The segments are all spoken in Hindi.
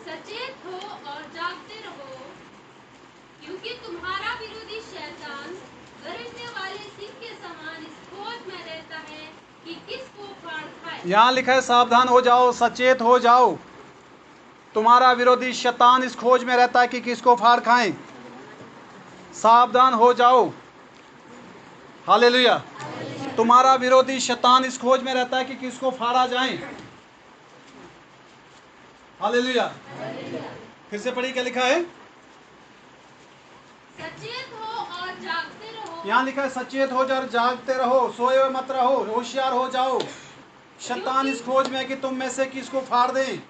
सचेत हो और जागते रहो, क्योंकि तुम्हारा विरोधी शैतान गरजने वाले सिंह के समान इस खोज में रहता है कि किसको फाड़ खाए। यहाँ लिखा है सावधान हो जाओ, सचेत हो जाओ। तुम्हारा विरोधी शैतान इस खोज में रहता है कि किसको फाड़ खाएं। सावधान हो जाओ। हालेलुया। तुम्हारा विरोधी शैतान इस खोज में रहता है कि किसको फाड़ा जाए। हालेलुया। फिर से पढ़िए, क्या लिखा है? सचेत हो और जागते रहो। यहाँ लिखा है सचेत हो जाओ, जागते रहो, सोए हुए मत रहो, होशियार हो जाओ। शैतान इस खोज में है कि तुम में से किसको फाड़ दे।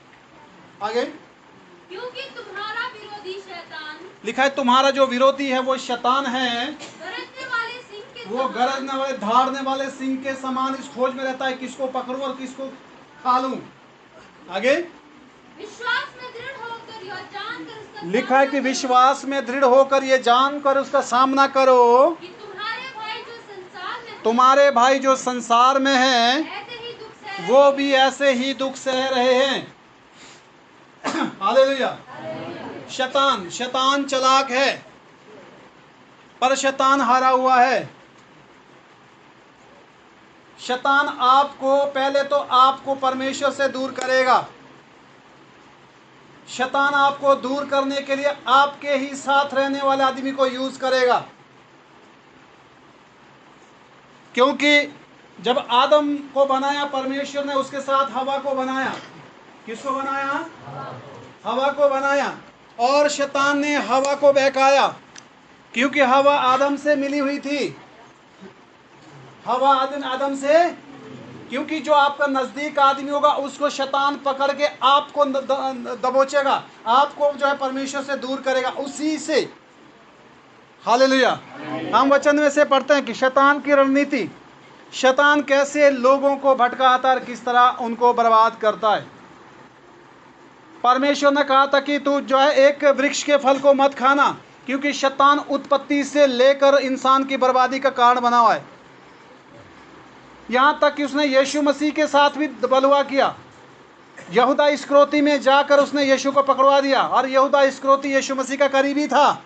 आगे क्योंकि तुम्हारा विरोधी शैतान, लिखा है तुम्हारा जो विरोधी है वो शैतान है, गरजने वाले सिंह के वो समान गरजने वाले धाड़ने वाले सिंह के समान इस खोज में रहता है किसको पकड़ूं और किसको खा लूं। आगे विश्वास में दृढ़ होकर यह जानकर उसका लिखा है कि सामना विश्वास में दृढ़ होकर ये जानकर उसका सामना करो करो कि तुम्हारे भाई जो संसार में हैं, तुम्हारे भाई जो संसार में हैं ऐसे ही दुख सह वो भी ऐसे ही दुख सह रहे हैं। हालेलुया। शैतान चालाक है, पर शैतान हारा हुआ है। शैतान आपको पहले तो आपको परमेश्वर से दूर करेगा। शैतान आपको दूर करने के लिए आपके ही साथ रहने वाले आदमी को यूज करेगा। क्योंकि जब आदम को बनाया परमेश्वर ने, उसके साथ हवा को बनाया। किसको बनाया? हवा को बनाया। और शैतान ने हवा को बहकाया, क्योंकि हवा आदम से मिली हुई थी। हवा आदम से, क्योंकि जो आपका नजदीक आदमी होगा उसको शैतान पकड़ के आपको दबोचेगा, आपको जो है परमेश्वर से दूर करेगा उसी से। हालेलुया। हम वचन में से पढ़ते हैं कि शैतान की रणनीति, शैतान कैसे लोगों को भटकाता है, किस तरह उनको बर्बाद करता है। परमेश्वर ने कहा था कि तू जो है एक वृक्ष के फल को मत खाना, क्योंकि शैतान उत्पत्ति से लेकर इंसान की बर्बादी का कारण बना हुआ है। यहाँ तक कि उसने यीशु मसीह के साथ भी बलवा किया। यहूदा इस्करियोती में जाकर उसने यीशु को पकड़वा दिया, और यहूदा इस्करियोती यीशु मसीह का करीबी था,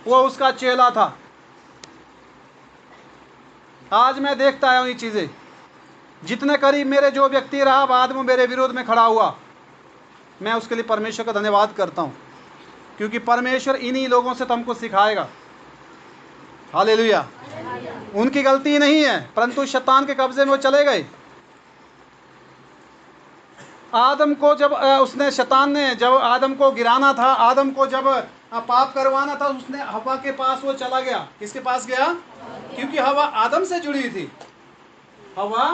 वो उसका चेला था। आज मैं देखता हूँ ये चीज़ें, जितने करीब मेरे जो व्यक्ति रहा बाद में मेरे विरोध में खड़ा हुआ, मैं उसके लिए परमेश्वर का धन्यवाद करता हूँ, क्योंकि परमेश्वर इन्हीं लोगों से तो हमको सिखाएगा। हालेलुया। उनकी गलती नहीं है, परंतु शैतान के कब्जे में वो चले गए। आदम को जब उसने शैतान ने जब आदम को गिराना था, आदम को जब पाप करवाना था, उसने हवा के पास वो चला गया। किसके पास गया? क्योंकि हवा आदम से जुड़ी थी। हवा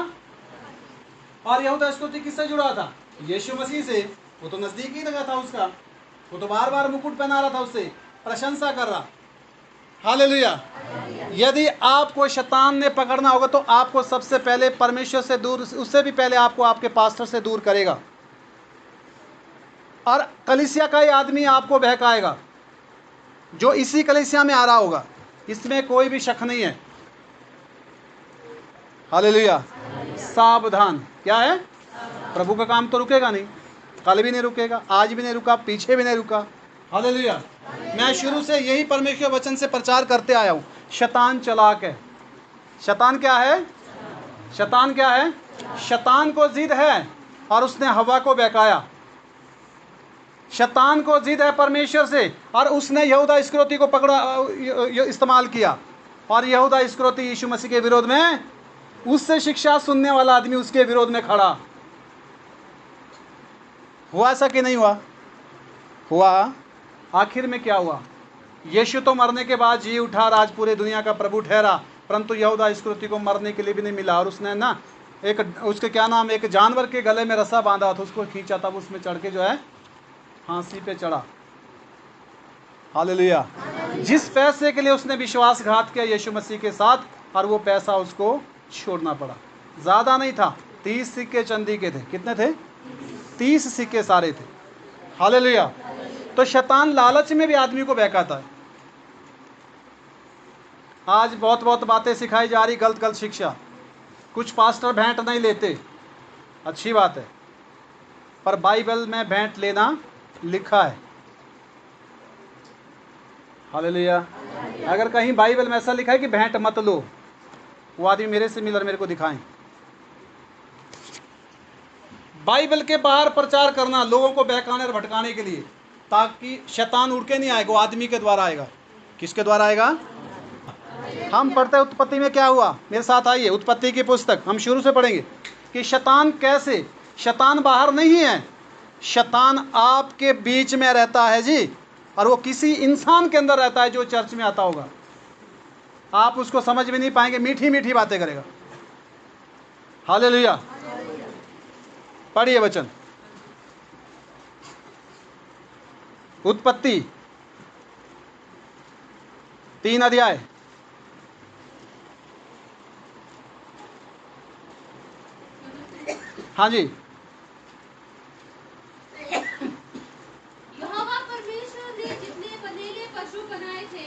और यहूदा इस्करियोती किससे जुड़ा था? यीशु मसीह से। वो तो नजदीक ही लगा था उसका, वो तो बार बार मुकुट पहना रहा था, उससे प्रशंसा कर रहा। हालेलुया। यदि आपको शैतान ने पकड़ना होगा तो आपको सबसे पहले परमेश्वर से दूर, उससे भी पहले आपको आपके पास्टर से दूर करेगा, और कलीसिया का ही आदमी आपको बहकाएगा, जो इसी कलीसिया में आ रहा होगा। इसमें कोई भी शक नहीं है। हालेलुया। सावधान। क्या है? प्रभु का काम तो रुकेगा नहीं, कल भी नहीं रुकेगा, आज भी नहीं रुका, पीछे भी नहीं रुका। हालेलुया। मैं शुरू से यही परमेश्वर वचन से प्रचार करते आया हूँ। शैतान चालाक है। शैतान क्या है? शैतान क्या है? शैतान को जिद है, और उसने हवा को बहकाया। शैतान को जिद है परमेश्वर से, और उसने यहूदा इस्करियोती को पकड़ा, इस्तेमाल किया, और यहूदा इस्करियोती यीशु मसीह के विरोध में, उससे शिक्षा सुनने वाला आदमी उसके विरोध में खड़ा हुआ। ऐसा कि नहीं हुआ? हुआ। आखिर में क्या हुआ? यीशु तो मरने के बाद जी उठा, आज पूरे दुनिया का प्रभु ठहरा, परंतु यहूदा इस्करियोती को मरने के लिए भी नहीं मिला, और उसने ना एक उसके क्या नाम, एक जानवर के गले में रस्सा बांधा था, उसको खींचा था, उसमें चढ़ के जो है फांसी पे चढ़ा। हालेलुया। जिस पैसे के लिए उसने विश्वासघात किया यीशु मसीह के साथ, और वो पैसा उसको छोड़ना पड़ा। ज़्यादा नहीं था, 30 सिक्के चांदी के थे। कितने थे? 30 सिक्के सारे थे। हालेलुया। तो शैतान लालच में भी आदमी को बहकाता है। आज बहुत बातें सिखाई जा रही, गलत शिक्षा। कुछ पास्टर भेंट नहीं लेते, अच्छी बात है, पर बाइबल में भेंट लेना लिखा है। हालेलुया। अगर कहीं बाइबल में ऐसा लिखा है कि भेंट मत लो, वो आदमी मेरे से मिल और मेरे को दिखाएं। बाइबल के बाहर प्रचार करना लोगों को बहकाने और भटकाने के लिए, ताकि शैतान उड़ के नहीं आएगा, वो आदमी के द्वारा आएगा। किसके द्वारा आएगा? हम पढ़ते हैं उत्पत्ति में क्या हुआ, मेरे साथ आइए, उत्पत्ति की पुस्तक हम शुरू से पढ़ेंगे कि शैतान कैसे, शैतान बाहर नहीं है, शैतान आपके बीच में रहता है जी, और वो किसी इंसान के अंदर रहता है जो चर्च में आता होगा। आप उसको समझ भी नहीं पाएंगे, मीठी मीठी बातें करेगा। हालेलुया। पढ़िए वचन, उत्पत्ति 3 अध्याय। हाँ जी। यहोवा परमेश्वर ने जितने बनेले पशु बनाए थे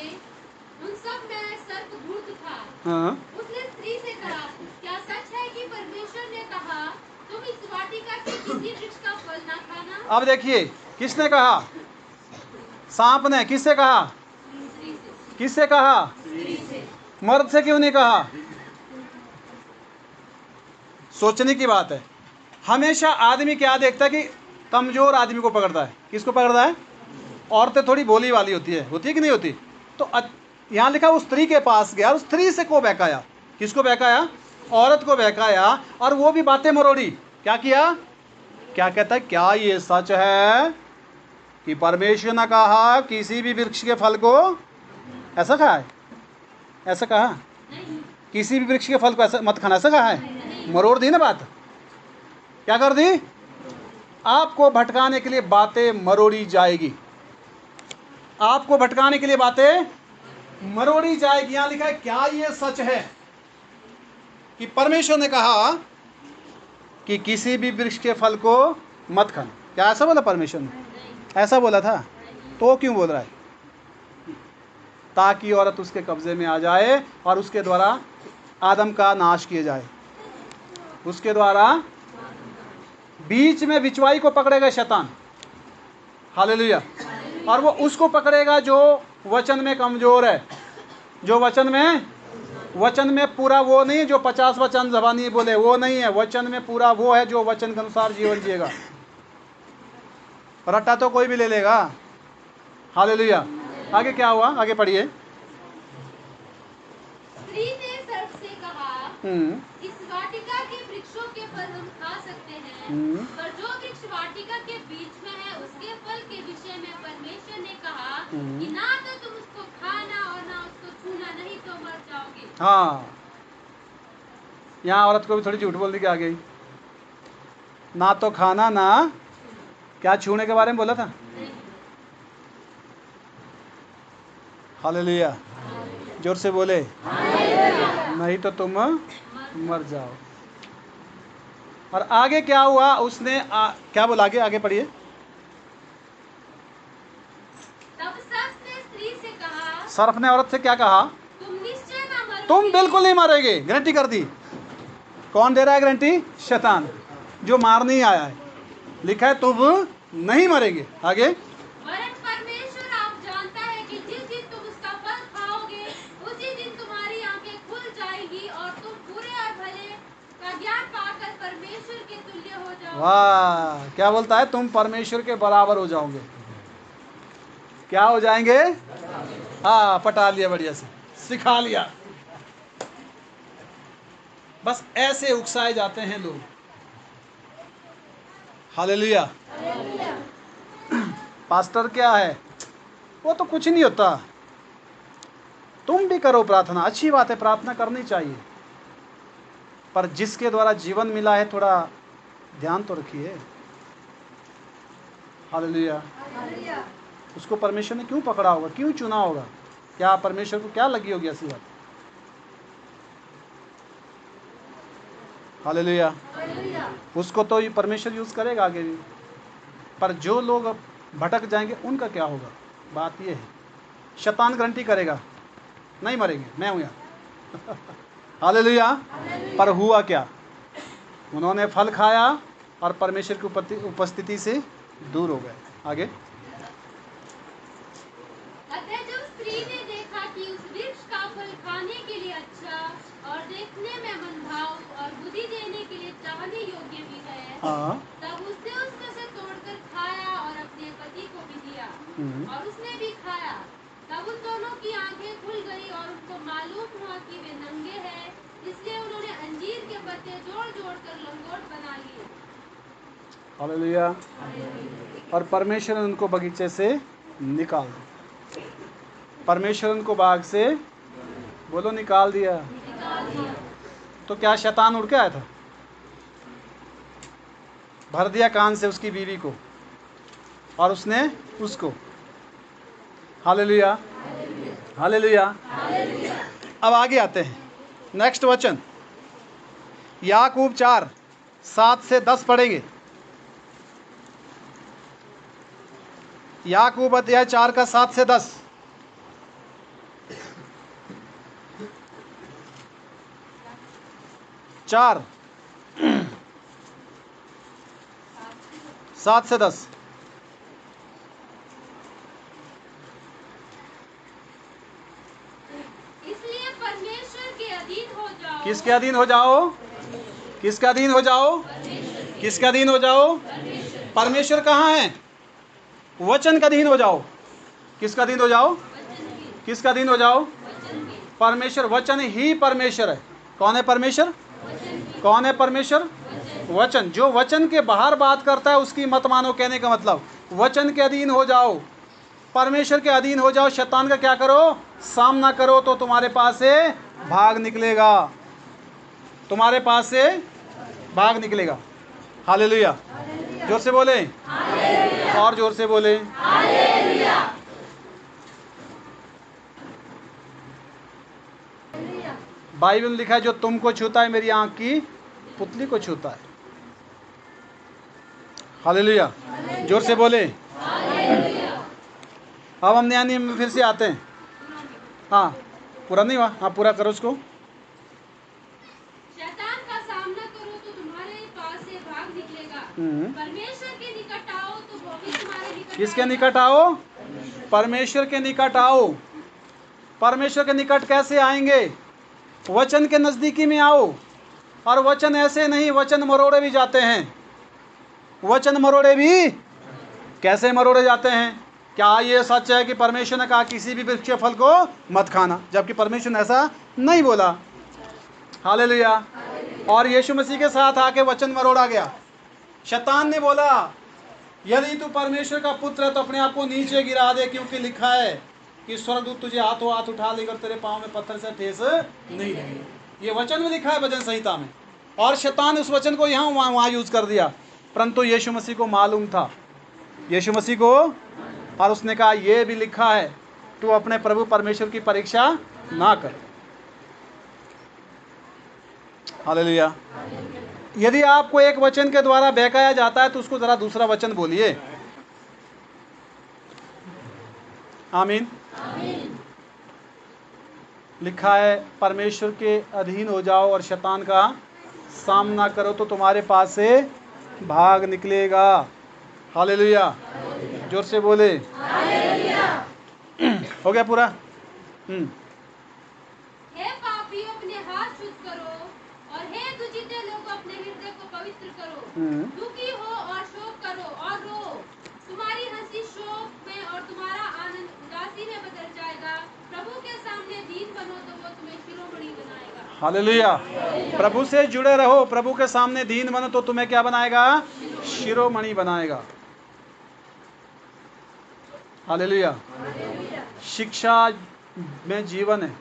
उन सब में सर्पभूत था। हाँ। उसने स्त्री से कहा, क्या सच है कि परमेश्वर ने कहा तुम इस वाटिका के किसी वृक्ष का फल ना खाना? अब देखिए, किसने कहा? सांप ने। किससे कहा? स्त्री से। किससे कहा? स्त्री से। मर्द से क्यों नहीं कहा? सोचने की बात है। हमेशा आदमी क्या देखता है कि कमजोर आदमी को पकड़ता है। किसको पकड़ता है? औरतें थोड़ी भोली वाली होती है कि नहीं होती? तो यहाँ लिखा उस स्त्री के पास गया, उस स्त्री से को बहकाया। किसको बहकाया? औरत को बहकाया, और वो भी बातें मरोड़ी। क्या किया? क्या कहता है? क्या ये सच है कि परमेश्वर ने कहा किसी भी वृक्ष के फल को, ऐसा कहा है? ऐसा कहा? नहीं। किसी भी वृक्ष के फल को ऐसा मत खाना, ऐसा कहा है? मरोड़ दी ना बात। क्या कर दी? आपको भटकाने के लिए बातें मरोड़ी जाएगी, आपको भटकाने के लिए बातें मरोड़ी जाएगी। यहां लिखा है क्या ये सच है कि परमेश्वर ने कहा कि किसी भी वृक्ष के फल को मत खाना। क्या ऐसा बोला परमेश्वर ने? ऐसा बोला था? तो क्यों बोल रहा है? ताकि औरत उसके कब्जे में आ जाए और उसके द्वारा आदम का नाश किया जाए। उसके द्वारा बीच में बिचवाई को पकड़ेगा शैतान। हालेलुया। और वो उसको पकड़ेगा जो वचन में कमजोर है, जो वचन में पूरा वो नहीं है, जो 50 वचन ज़बानी बोले वो नहीं है। वचन में पूरा वो है जो वचन के अनुसार जीवन जिएगा। रट्टा तो कोई भी ले लेगा। हालेलुया। आगे क्या हुआ? आगे पढ़िए। स्त्री ने सर्प से कहा, इस वाटिका के वृक्षों के फल हम खा सकते हैं, पर जो वृक्ष वाटिका के बीच में है उसके फल के विषय में परमेश्वर ने कहा कि ना तो तुम उसको खाना और ना उसको छूना, नहीं तो मर जाओगे। हाँ, यहाँ औरत को भी थोड़ी झूठ बोलने की आ गई। ना तो खाना, ना क्या छूने के बारे में बोला था? हालेलुया। जोर से बोले, नहीं तो तुम मर जाओ। और आगे क्या हुआ? उसने क्या बोला? आगे पढ़िए। तब सर्प ने स्त्री से कहा, सर्प ने औरत से क्या कहा? तुम निश्चय ना मरोगे। तुम बिल्कुल नहीं मरोगे, गारंटी कर दी। कौन दे रहा है गारंटी? शैतान, जो मारने ही आया है। लिखा है तुम नहीं मरेंगे। आगे, वरन परमेश्वर आप जानता है कि जिस दिन तुम उसका फल खाओगे उसी दिन तुम्हारी आंखें खुल जाएगी और तुम बुरे और भले का ज्ञान पाकर परमेश्वर के तुल्य हो जाओगे। वाह, क्या बोलता है? तुम परमेश्वर के बराबर हो जाओगे। क्या हो जाएंगे? हाँ, पटा लिया, बढ़िया से सिखा लिया। बस ऐसे उकसाए जाते हैं लोग। हालेलुया। पास्टर क्या है? वो तो कुछ नहीं होता। तुम भी करो प्रार्थना, अच्छी बात है, प्रार्थना करनी चाहिए, पर जिसके द्वारा जीवन मिला है थोड़ा ध्यान तो रखिए। हालेलुया। उसको परमेश्वर ने क्यों पकड़ा होगा? क्यों चुना होगा? क्या परमेश्वर को क्या लगी होगी ऐसी बात? हालेलुया। उसको तो ये परमेश्वर यूज़ करेगा आगे भी, पर जो लोग भटक जाएंगे उनका क्या होगा? बात ये है। शैतान गारंटी करेगा नहीं मरेंगे, मैं हूँ यहाँ। हालेलुया। पर हुआ क्या? उन्होंने फल खाया और परमेश्वर की उपस्थिति से दूर हो गए। आगे। अतः जब स्त्री ने देखा कि उस वृक्ष का फल खाने के लिए अच्छा और देखने में मनभाव और बुद्धि देने के लिए चाहने योग्य भी है, तब उसने उसमें से तोड़कर खाया और अपने पति को भी दिया और उसने भी खाया। तब उन दोनों की आंखें खुल गई और उनको मालूम हुआ कि वे नंगे हैं, इसलिए उन्होंने अंजीर के पत्ते जोड़ जोड़ कर लंगोट बना लिए। हालेलुया। और परमेश्वर ने उनको बगीचे से निकाल दिया। परमेश्वर उनको बाग से, बोलो, निकाल दिया। तो क्या शैतान उड़ के आया था? भर दिया कान से उसकी बीवी को और उसने उसको। Hallelujah, hallelujah. अब आगे आते हैं, नेक्स्ट वचन याकूब 4:7-10 पढ़ेंगे। याकूब अध्याय 4 का 7-10। चार 7-10। इसलिए परमेश्वर के अधीन हो जाओ। किसके अधीन हो जाओ? किसके अधीन हो जाओ? किसके अधीन हो जाओ? परमेश्वर कहाँ है? वचन का अधीन हो जाओ। किसका अधीन हो जाओ? किसका अधीन हो जाओ? परमेश्वर। वचन ही परमेश्वर है। कौन है परमेश्वर? कौन है परमेश्वर? वचन। जो वचन के बाहर बात करता है उसकी मत मानो, कहने का मतलब वचन के अधीन हो जाओ, परमेश्वर के अधीन हो जाओ। शैतान का क्या करो? सामना करो, तो तुम्हारे पास से भाग निकलेगा। तुम्हारे पास से भाग निकलेगा। हालेलुया। जोर से बोले, और जोर से बोले। बाइबल में लिखा है, जो तुमको छूता है मेरी आंख की पुतली को छूता है। हालेलुया। जोर से बोले। अब हम नया नियम में फिर से आते हैं। हाँ, पूरा नहीं हुआ? हाँ, पूरा करो उसको। शैतान का सामना करो तो तुम्हारे पास से भाग निकलेगा। परमेश्वर के निकट आओ तो वो भी तुम्हारे निकट। किसके निकट आओ? परमेश्वर के निकट आओ। परमेश्वर के निकट कैसे आएंगे? वचन के नजदीकी में आओ। और वचन ऐसे नहीं, वचन मरोड़े भी जाते हैं। वचन मरोड़े भी कैसे मरोड़े जाते हैं? क्या ये सच है कि परमेश्वर ने कहा किसी भी वृक्ष के फल को मत खाना, जबकि परमेश्वर ने ऐसा नहीं बोला? हालेलुया। और यीशु मसीह के साथ आके वचन मरोड़ा गया। शैतान ने बोला, यदि तू परमेश्वर का पुत्र है तो अपने आप को नीचे गिरा दे, क्योंकि लिखा है कि स्वर्गदूत तुझे हाथों हाथ उठा लेकर तेरे पाँव में पत्थर से ठेस नहीं देंगे। ये वचन में लिखा है भजन संहिता में। और शैतान ने उस वचन को यहाँ वहाँ यूज कर दिया, परंतु यीशु मसीह को मालूम था। यीशु मसीह को, और उसने कहा ये भी लिखा है, तू अपने प्रभु परमेश्वर की परीक्षा ना कर। हालेलुया। यदि आपको एक वचन के द्वारा बहकाया जाता है तो उसको जरा दूसरा वचन बोलिए। आमीन। लिखा है, परमेश्वर के अधीन हो जाओ और शैतान का सामना करो तो तुम्हारे पास से भाग निकलेगा। हालेलुया। जोर से बोले। हो गया पूरा? हे पापियों, अपने हाथ शुद्ध करो, और हे दुचिते लोगों, अपने हृदय को पवित्र करो। दुखी हो और शोक करो और रो। तुम्हारी हंसी शोक में और तुम्हारा आनंद उदासी में बदल जाएगा। प्रभु के सामने दीन बनो तो वो तुम्हें शिरोमणि बनाएगा। हालेलुया। प्रभु से जुड़े रहो, प्रभु के सामने दीन बनो तो तुम्हें क्या बनाएगा? शिरोमणि बनाएगा। हालेलुया। शिक्षा में जीवन है।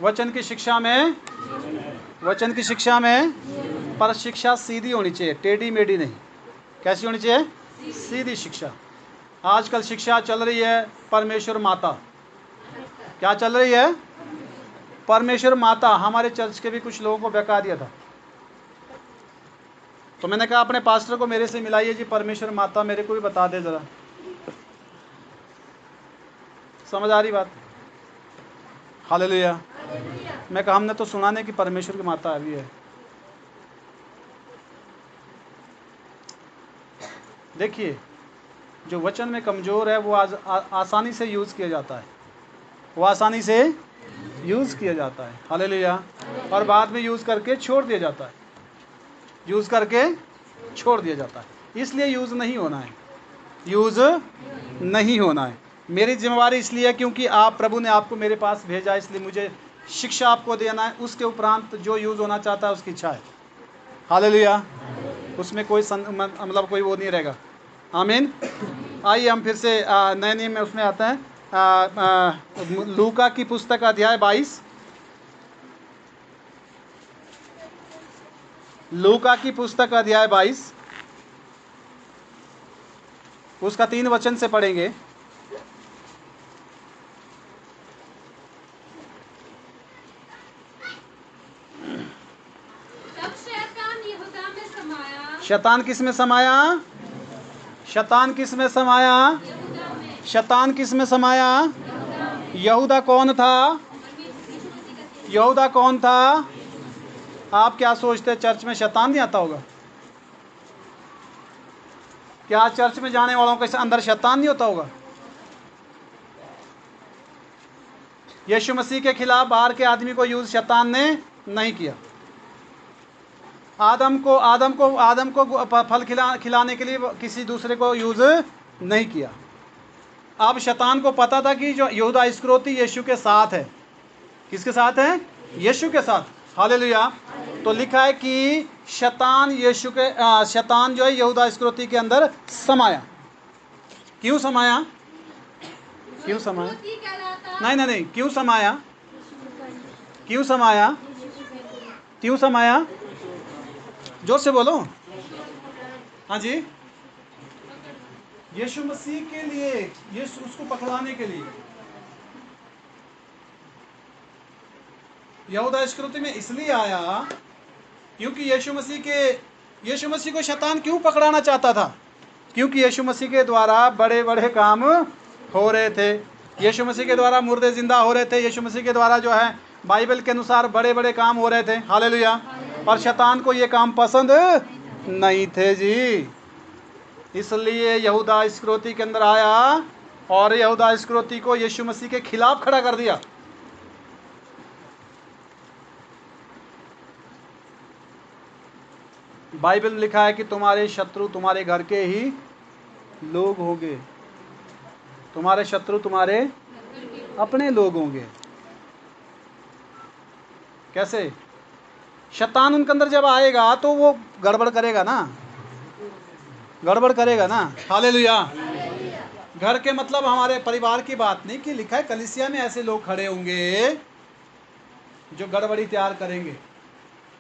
वचन की शिक्षा में, वचन की शिक्षा में, पर शिक्षा सीधी होनी चाहिए, टेढ़ी मेढ़ी नहीं। कैसी होनी चाहिए? सीधी शिक्षा। आजकल शिक्षा चल रही है परमेश्वर माता। क्या चल रही है? परमेश्वर माता। हमारे चर्च के भी कुछ लोगों को बहका दिया था, तो मैंने कहा अपने पास्टर को मेरे से मिलाइए जी, परमेश्वर माता मेरे को भी बता दे जरा। समझ आ रही बात? हालेलुया। मैं कहा हमने तो सुना नहीं कि परमेश्वर की माता आई है। देखिए, जो वचन में कमज़ोर है वो आसानी से यूज़ किया जाता है, वो आसानी से यूज़ किया जाता है। हालेलुया। और बाद में यूज़ करके छोड़ दिया जाता है, यूज़ करके छोड़ दिया जाता है। इसलिए यूज़ नहीं होना है, यूज़ नहीं होना है। मेरी जिम्मेवारी इसलिए है क्योंकि आप, प्रभु ने आपको मेरे पास भेजा, इसलिए मुझे शिक्षा आपको देना है। उसके उपरांत जो यूज़ होना चाहता है उसकी इच्छा है। हालेलुया। उसमें कोई मतलब कोई वो नहीं रहेगा। आमीन। आइए हम फिर से नए नियम में उसमें आते हैं। लूका की पुस्तक अध्याय 22, लूका की पुस्तक अध्याय 22 उसका 3 वचन से पढ़ेंगे। तब शैतान यहूदा में समाया। शैतान किस में समाया? शैतान किस में समाया? यहूदा में। शैतान किस में समाया? यहूदा कौन था? यहूदा कौन था? आप क्या सोचते हैं, चर्च में शैतान नहीं आता होगा? क्या चर्च में जाने वालों के अंदर शैतान नहीं होता होगा? यीशु मसीह के खिलाफ बाहर के आदमी को यूज शैतान ने नहीं किया। आदम को फल खिलाने के लिए किसी दूसरे को यूज नहीं किया। अब शैतान को पता था कि जो यहूदा इस्करियोती यीशु के साथ है। किसके साथ है? यीशु के साथ। हालेलुया। तो लिखा है कि शैतान शैतान जो है यहूदा इस्करियोती के अंदर समाया। क्यों समाया? क्यों समाया? नहीं, क्यों समाया? क्यों समाया? क्यों समाया? जोर से बोलो। हाँ जी। यीशु मसीह के लिए, यीशु उसको पकड़ाने के लिए। यहूदा इस्करियोती में इसलिए आया क्योंकि यीशु मसीह को शैतान क्यों पकड़ाना चाहता था? क्योंकि यीशु मसीह के द्वारा बड़े बड़े काम हो रहे थे। यीशु मसीह के द्वारा मुर्दे जिंदा हो रहे थे। यीशु मसीह के द्वारा जो है बाइबल के अनुसार बड़े बड़े काम हो रहे थे। हालेलुया। और शैतान को ये काम पसंद नहीं थे जी। इसलिए यहूदा इस्करियोती के अंदर आया और यहूदा इस्करियोती को यीशु मसीह के खिलाफ खड़ा कर दिया। बाइबल में लिखा है कि तुम्हारे शत्रु तुम्हारे घर के ही लोग होंगे। तुम्हारे शत्रु तुम्हारे अपने लोग होंगे। कैसे? शैतान उनके अंदर जब आएगा तो वो गड़बड़ करेगा ना, गड़बड़ करेगा ना। हालेलुया। घर के मतलब हमारे परिवार की बात नहीं, कि लिखा है कलीसिया में ऐसे लोग खड़े होंगे जो गड़बड़ी तैयार करेंगे।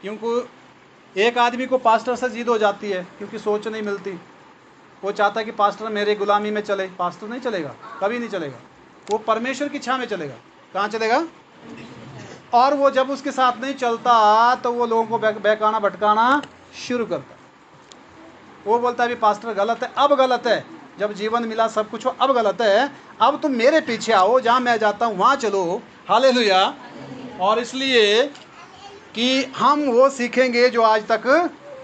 क्योंकि एक आदमी को पास्टर से जिद हो जाती है क्योंकि सोच नहीं मिलती। वो चाहता है कि पास्टर मेरे गुलामी में चले। पास्टर नहीं चलेगा, कभी नहीं चलेगा। वो परमेश्वर की इच्छा में चलेगा। कहाँ चलेगा? और वो जब उसके साथ नहीं चलता तो वो लोगों को बहकाना भटकाना शुरू करता है। वो बोलता है अभी पास्टर गलत है, अब गलत है। जब जीवन मिला सब कुछ हो, अब गलत है। अब तुम मेरे पीछे आओ, जहाँ मैं जाता हूँ वहाँ चलो। हालेलुया। और इसलिए कि हम वो सीखेंगे जो आज तक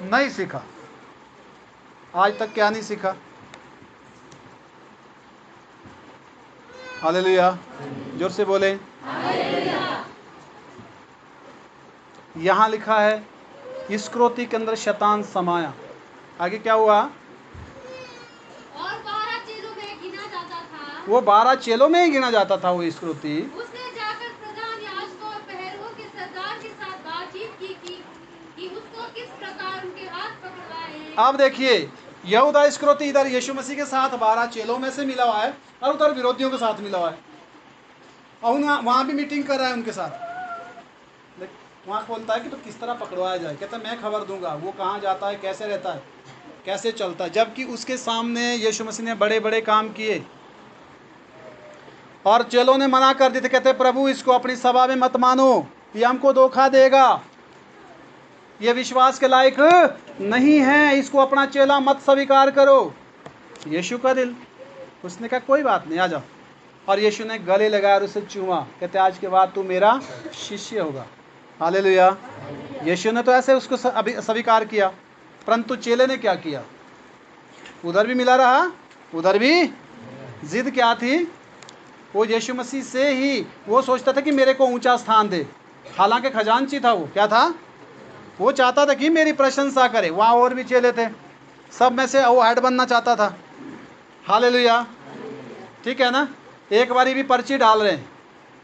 नहीं सीखा। आज तक क्या नहीं सीखा? हालेलुया। जोर से बोले। यहाँ लिखा है इस्करियोती के अंदर शैतान समाया। आगे क्या हुआ? और 12 चेलों में गिना जाता था। वो 12 चेलों में ही गिना जाता था वो इस्करियोती। उसने जाकर प्रधान याजकों और पहरुओं के सरदार के साथ बातचीत की कि उसको किस प्रकार उनके हाथ पकड़वाए। अब देखिए, यहूदा इस्करियोती इधर यीशु मसीह के साथ 12 चेलों में से मिला हुआ है और उधर विरोधियों के साथ मिला हुआ है। और वहाँ भी मीटिंग कर रहा है उनके साथ। वहाँ बोलता है कि तो किस तरह पकड़वाया जाए। कहता है मैं खबर दूंगा वो कहाँ जाता है, कैसे रहता है, कैसे चलता है। जबकि उसके सामने यीशु मसीह ने बड़े बड़े काम किए और चेलों ने मना कर दिए थे। कहते प्रभु इसको अपनी सभा में मत मानो, ये हमको धोखा देगा, ये विश्वास के लायक नहीं है, इसको अपना चेला मत स्वीकार करो। यीशु का दिल, उसने कहा कोई बात नहीं, आ जाओ, और यीशु ने गले लगाया और उसे चूमा, कहते आज के बाद तू मेरा शिष्य होगा। हालेलुया। यीशु ने तो ऐसे उसको स्वीकार किया, परंतु चेले ने क्या किया? उधर भी मिला रहा, उधर भी जिद क्या थी? वो यीशु मसीह से ही वो सोचता था कि मेरे को ऊंचा स्थान दे। हालांकि खजांची था वो, क्या था? वो चाहता था कि मेरी प्रशंसा करे। वहाँ और भी चेले थे, सब में से वो हेड बनना चाहता था। हालेलुया, ठीक है ना। एक बारी भी पर्ची डाल रहे हैं,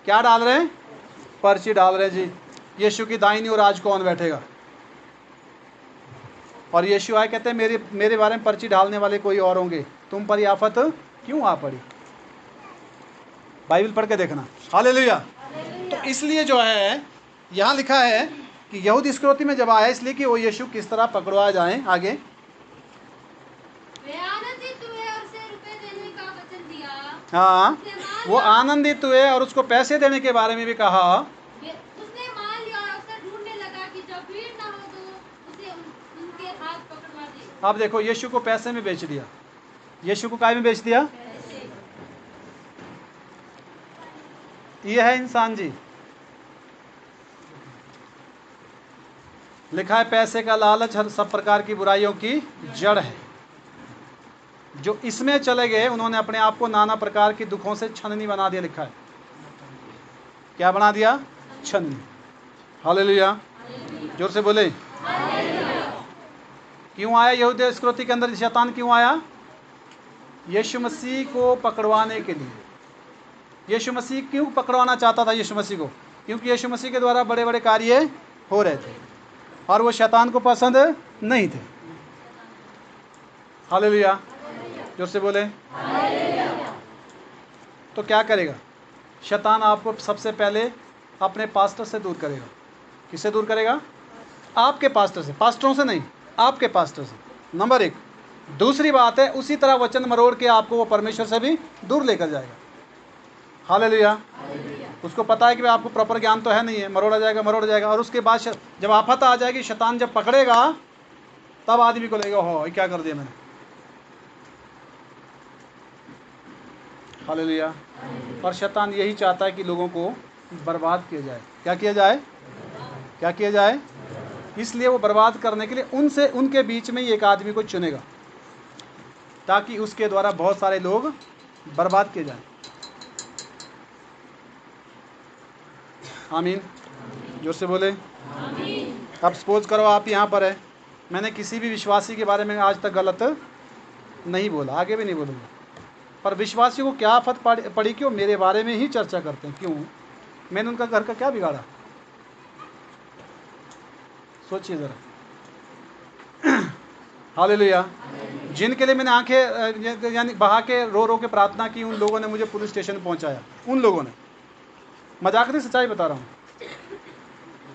क्या डाल रहे हैं? पर्ची डाल रहे हैं जी, यीशु की दाहिनी ओर आज कौन बैठेगा। और यीशु आए, कहते हैं मेरे बारे में पर्ची डालने वाले कोई और होंगे, तुम पर ये आफत क्यों आ पड़ी? बाइबल पढ़ के देखना। हालेलुया। तो इसलिए जो है यहाँ लिखा है कि यहूदा इस्करियोती में जब आया, इसलिए कि वो यीशु किस तरह पकड़वा जाए। आगे वे आनंदित हुए और उसे रुपए देने का वचन दिया। हाँ, वो आनंदित हुए और उसको पैसे देने के बारे में भी कहा। उसने मान लिया और अवसर ढूंढने लगा कि जब भीड़ ना हो तो उसे उनके हाथ पकड़वा दे। अब देखो, यीशु को पैसे में बेच दिया। यीशु को काय में बेच दिया? ये है इंसान जी। लिखा है पैसे का लालच हर सब प्रकार की बुराइयों की जड़ है। जो इसमें चले गए उन्होंने अपने आप को नाना प्रकार की दुखों से छननी बना दिया। लिखा है क्या बना दिया? छननी। हालेलुया, जोर से बोले। क्यों आया यहूदा इस्करियोती के अंदर शैतान? क्यों आया? यीशु मसीह को पकड़वाने के लिए। यीशु मसीह क्यों पकड़वाना चाहता था यीशु मसीह को? क्योंकि यीशु मसीह के द्वारा बड़े बड़े कार्य हो रहे थे और वो शैतान को पसंद नहीं थे। हालेलुया, जोर से बोले। तो क्या करेगा शैतान? आपको सबसे पहले अपने पास्टर से दूर करेगा। किससे दूर करेगा? आपके पास्टर से। पास्टरों से नहीं, आपके पास्टर से, नंबर 1। दूसरी बात है, उसी तरह वचन मरोड़ के आपको वो परमेश्वर से भी दूर लेकर जाएगा। हालेलुया। उसको पता है कि आपको प्रॉपर ज्ञान तो है नहीं है, मरोड़ा जाएगा। और उसके बाद जब आफत आ जाएगी, शैतान जब पकड़ेगा, तब आदमी को लगेगा हो क्या कर दिया मैंने। हालेलुया। और शैतान यही चाहता है कि लोगों को बर्बाद किया जाए। क्या किया जाए? क्या किया जाए? इसलिए वो बर्बाद करने के लिए उनके बीच में ही एक आदमी को चुनेगा, ताकि उसके द्वारा बहुत सारे लोग बर्बाद किए जाएं। आमीन, जोर से बोले। अब सपोज करो आप यहाँ पर है, मैंने किसी भी विश्वासी के बारे में आज तक गलत नहीं बोला, आगे भी नहीं बोलूँगा, पर विश्वासी को क्या आफत पड़ी कि वो मेरे बारे में ही चर्चा करते हैं। क्यों? मैंने उनका घर का क्या बिगाड़ा? सोचिए ज़रा। हालेलुया। जिनके लिए मैंने आंखें यानी बहा के रो के प्रार्थना की, उन लोगों ने मुझे पुलिस स्टेशन पहुंचाया। उन लोगों ने, मजाक नहीं, सच्चाई बता रहा हूँ।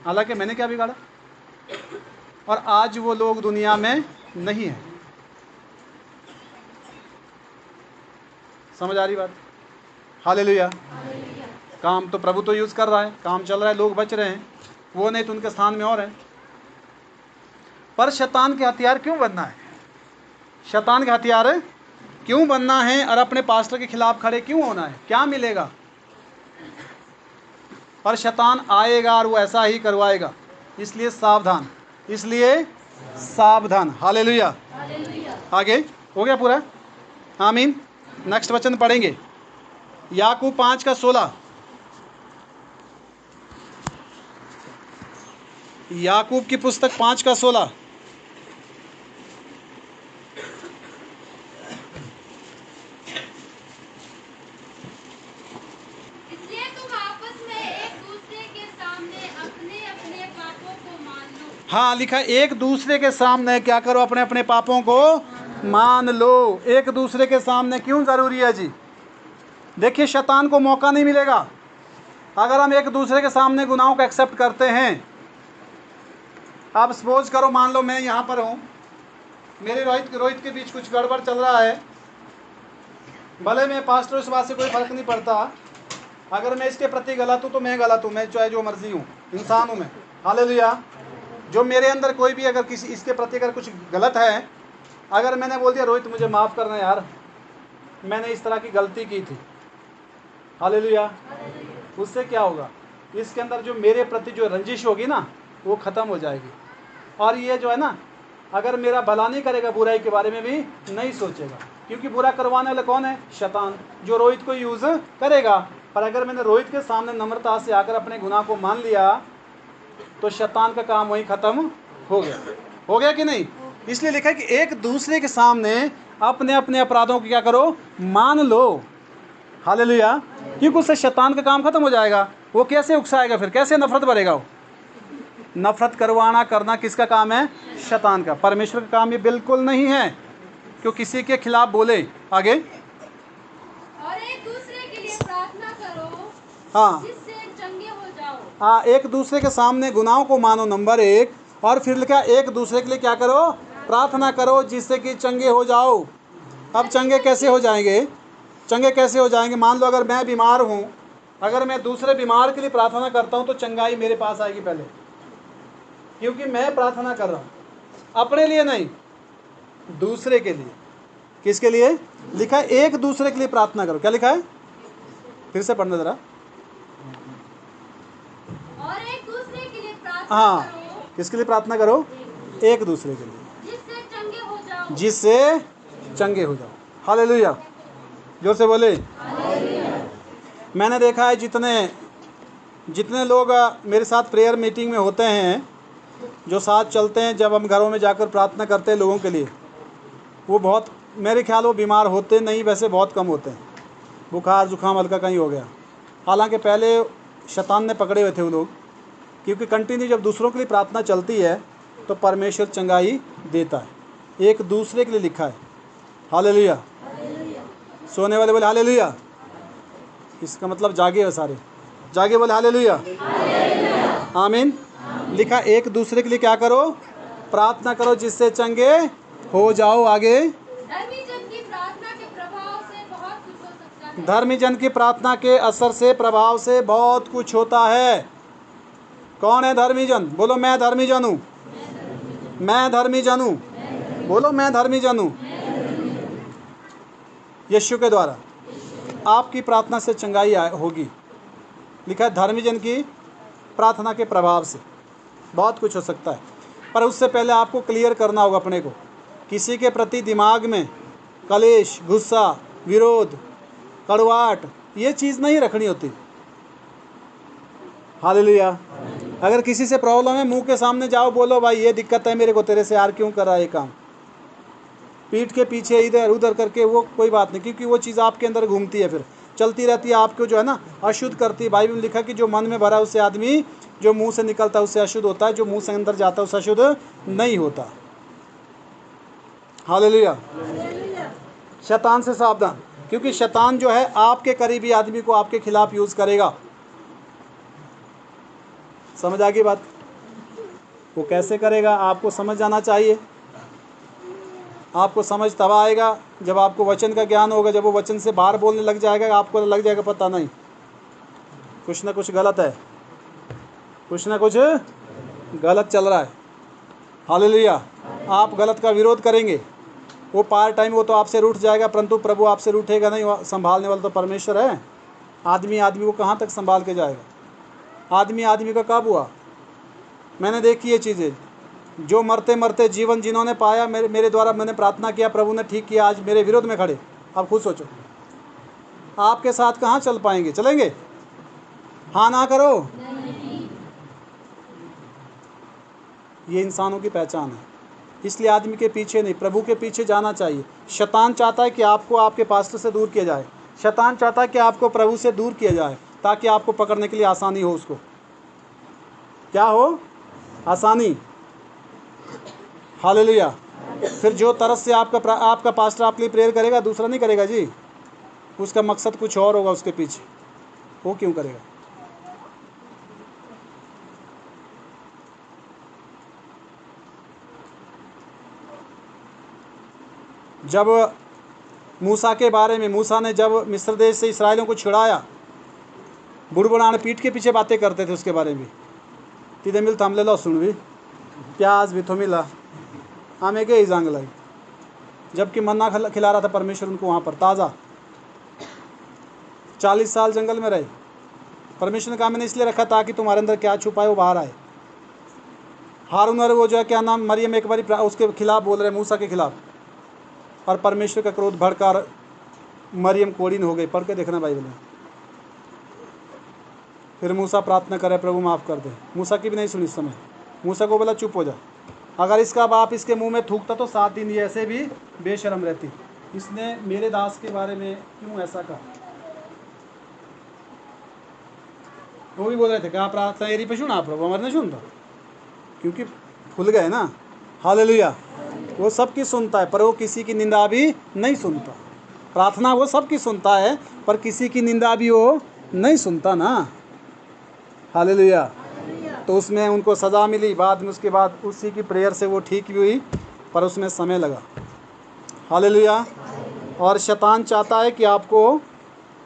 हालांकि मैंने क्या बिगाड़ा? और आज वो लोग दुनिया में नहीं है। समझ आ रही बात? हालेलुया। काम तो प्रभु तो यूज़ कर रहा है, काम चल रहा है, लोग बच रहे हैं, वो नहीं तो उनके स्थान में और हैं। पर शैतान के हथियार क्यों बनना है? शैतान के हथियार क्यों बनना है और अपने पास्टर के खिलाफ खड़े क्यों होना है? क्या मिलेगा? पर शैतान आएगा और वो ऐसा ही करवाएगा। इसलिए सावधान, इसलिए सावधान। हालेलुया। आगे हो गया पूरा? आमीन। नेक्स्ट वचन पढ़ेंगे, याकूब 5:16। याकूब की पुस्तक 5:16। इसलिए तुम आपस में एक दूसरे के सामने अपने अपने पापों को मान लो। हाँ, लिखा एक दूसरे के सामने क्या करो? अपने अपने पापों को मान लो। एक दूसरे के सामने क्यों ज़रूरी है जी? देखिए, शैतान को मौका नहीं मिलेगा अगर हम एक दूसरे के सामने गुनाहों को एक्सेप्ट करते हैं। आप सपोज करो, मान लो मैं यहाँ पर हूँ, मेरे रोहित के बीच कुछ गड़बड़ चल रहा है, भले मैं पास्टर, इस बात से कोई फर्क नहीं पड़ता। अगर मैं इसके प्रति गलत हूँ तो मैं गलत हूँ, मैं चाहे जो मर्जी हूँ, इंसान हूँ मैं। हालेलुया। जो मेरे अंदर कोई भी अगर किसी इसके प्रति अगर कुछ गलत है, अगर मैंने बोल दिया रोहित मुझे माफ़ करना यार, मैंने इस तरह की गलती की थी, हालेलुया। उससे क्या होगा, इसके अंदर जो मेरे प्रति जो रंजिश होगी ना वो ख़त्म हो जाएगी। और ये जो है ना, अगर मेरा भला नहीं करेगा, बुराई के बारे में भी नहीं सोचेगा, क्योंकि बुरा करवाने वाला कौन है? शैतान, जो रोहित को यूज़ करेगा। पर अगर मैंने रोहित के सामने नम्रता से आकर अपने गुनाह को मान लिया तो शैतान का काम वहीं ख़त्म हो गया। हो गया कि नहीं? इसलिए लिखा है कि एक दूसरे के सामने अपने अपने अपराधों को क्या करो? मान लो। हालेलुया। क्योंकि उससे शैतान का काम खत्म हो जाएगा। वो कैसे उकसाएगा फिर, कैसे नफरत भरेगा? वो नफरत करवाना करना किसका काम है? शैतान का। परमेश्वर का काम ये बिल्कुल नहीं है कि किसी के खिलाफ बोले। आगे, और एक दूसरे के लिए प्रार्थना करो, हाँ जिससे चंगे हो जाओ। हाँ, एक दूसरे के सामने गुनाहों को मानो, नंबर 1। और फिर लिखा एक दूसरे के लिए क्या करो? प्रार्थना करो, जिससे कि चंगे हो जाओ। अब चंगे कैसे हो जाएंगे? चंगे कैसे हो जाएंगे? मान लो अगर मैं बीमार हूँ, अगर मैं दूसरे बीमार के लिए प्रार्थना करता हूँ तो चंगाई मेरे पास आएगी पहले, क्योंकि मैं प्रार्थना कर रहा हूँ, अपने लिए नहीं, दूसरे के लिए। किसके लिए? लिखा है एक दूसरे के लिए प्रार्थना करो। क्या लिखा है? फिर से पढ़ना जरा। और एक दूसरे के लिए प्रार्थना हाँ, करो, किसके लिए प्रार्थना करो? एक दूसरे के लिए, जिससे चंगे हो जाओ। जिससे चंगे हो जाओ। हालेलुया। जोर से बोले। मैंने देखा है जितने लोग मेरे साथ प्रेयर मीटिंग में होते हैं, जो साथ चलते हैं, जब हम घरों में जाकर प्रार्थना करते हैं लोगों के लिए, वो बहुत, मेरे ख्याल वो बीमार होते नहीं, वैसे बहुत कम होते हैं। बुखार जुखाम हल्का कहीं हो गया, हालांकि पहले शैतान ने पकड़े हुए थे वो लोग, क्योंकि कंटिन्यू जब दूसरों के लिए प्रार्थना चलती है तो परमेश्वर चंगाई देता है। एक दूसरे के लिए लिखा है। हालेलुया। सोने वाले बोले हालेलुया। इसका मतलब जागे हो सारे, जागे बोले हालेलुया। आमीन। लिखा एक दूसरे के लिए क्या करो? प्रार्थना करो, जिससे चंगे हो जाओ। आगे, धर्मी जन की प्रार्थना के प्रभाव से बहुत कुछ हो सकता है। धर्मी जन की प्रार्थना के असर से, प्रभाव से बहुत कुछ होता है। कौन है धर्मी जन? बोलो मैं धर्मी जन हूँ। मैं धर्मी जन हूँ। बोलो मैं धर्मी जन हूँ। यीशु के द्वारा आपकी प्रार्थना से चंगाई होगी। लिखा है धर्मी जन की प्रार्थना के प्रभाव से बहुत कुछ हो सकता है। पर उससे पहले आपको क्लियर करना होगा अपने को, किसी के प्रति दिमाग में कलेश, गुस्सा, विरोध, कड़वाहट, ये चीज़ नहीं रखनी होती। हालेलुया। अगर किसी से प्रॉब्लम है, मुंह के सामने जाओ, बोलो भाई ये दिक्कत है मेरे को, तेरे से यार क्यों कर रहा है ये काम। पीठ के पीछे इधर उधर करके वो कोई बात नहीं, क्योंकि वो चीज़ आपके अंदर घूमती है, फिर चलती रहती है, आपको जो है ना अशुद्ध करती है। बाइबल में लिखा कि जो मन में भरा उससे आदमी, जो मुंह से निकलता है उससे अशुद्ध होता है, जो मुंह से अंदर जाता है उससे अशुद्ध नहीं होता। हालेलुया। शैतान से सावधान, क्योंकि शैतान जो है आपके करीबी आदमी को आपके खिलाफ यूज़ करेगा। समझ आ गई बात? वो कैसे करेगा आपको समझ जाना चाहिए। आपको समझ तब आएगा जब आपको वचन का ज्ञान होगा। जब वो वचन से बाहर बोलने लग जाएगा, आपको लग जाएगा पता नहीं, कुछ ना कुछ गलत है, कुछ ना कुछ गलत चल रहा है। हालेलुया। आप गलत का विरोध करेंगे, वो पार्ट टाइम, वो तो आपसे रूठ जाएगा, परंतु प्रभु आपसे रूठेगा नहीं। संभालने वाला तो परमेश्वर है। आदमी आदमी को कहाँ तक संभाल के जाएगा? आदमी आदमी का कब हुआ? मैंने देखी ये चीज़ें, जो मरते मरते जीवन जिन्होंने पाया, मेरे द्वारा मैंने प्रार्थना किया, प्रभु ने ठीक किया, आज मेरे विरोध में खड़े। आप खुद सोचो, आपके साथ कहाँ चल पाएंगे? चलेंगे? हाँ ना करो। ये इंसानों की पहचान है। इसलिए आदमी के पीछे नहीं, प्रभु के पीछे जाना चाहिए। शैतान चाहता है कि आपको आपके पास्टर से दूर किया जाए। शैतान चाहता है कि आपको प्रभु से दूर किया जाए, ताकि आपको पकड़ने के लिए आसानी हो। उसको क्या हो? आसानी। हालेलुया। फिर जो तरस से आपका पास्टर आपके लिए प्रेयर करेगा, दूसरा नहीं करेगा जी। उसका मकसद कुछ और होगा उसके पीछे। वो क्यों करेगा? जब मूसा के बारे में, मूसा ने जब मिस्र देश से इस्राएलियों को छुड़ाया, बुड़बुड़ाने पीठ के पीछे बातें करते थे उसके बारे में। तीधे मिल थाम ले लो, सुन भी प्याज भी तो मिला, हमें के ही जांग लाई, जबकि मन्ना खिला रहा था परमेश्वर उनको वहाँ पर ताज़ा। 40 साल जंगल में रहे। परमेश्वर ने कहा मैंने इसलिए रखा ताकि तुम्हारे अंदर क्या छुपा है वो बाहर आए। हारून और वो जो है क्या नाम मरियम एक बारी उसके खिलाफ बोल रहे, मूसा के खिलाफ, और परमेश्वर का क्रोध भड़कर मरियम कोड़ीन हो गई। पढ़ के देखना बाइबल में। फिर मूसा प्रार्थना करे प्रभु माफ़ कर दे। मूसा की भी नहीं सुनी इस समय। मूसा को बोला चुप हो जा, अगर इसका बाप इसके मुंह में थूकता तो 7 दिन ये ऐसे भी बेशर्म रहती। इसने मेरे दास के बारे में क्यों ऐसा कहा। वो भी बोल रहे थे कि आप तैयारी पे सुना प्रभु हमारे नहीं सुनता, क्योंकि भूल गए ना। हालेलुया। वो सबकी सुनता है पर वो किसी की निंदा भी नहीं सुनता। प्रार्थना वो सबकी सुनता है पर किसी की निंदा भी वो नहीं सुनता ना। हालेलुया। तो उसमें उनको सज़ा मिली, बाद में उसके बाद उसी की प्रेयर से वो ठीक भी हुई, पर उसमें समय लगा। हालेलुया। और शैतान चाहता है कि आपको,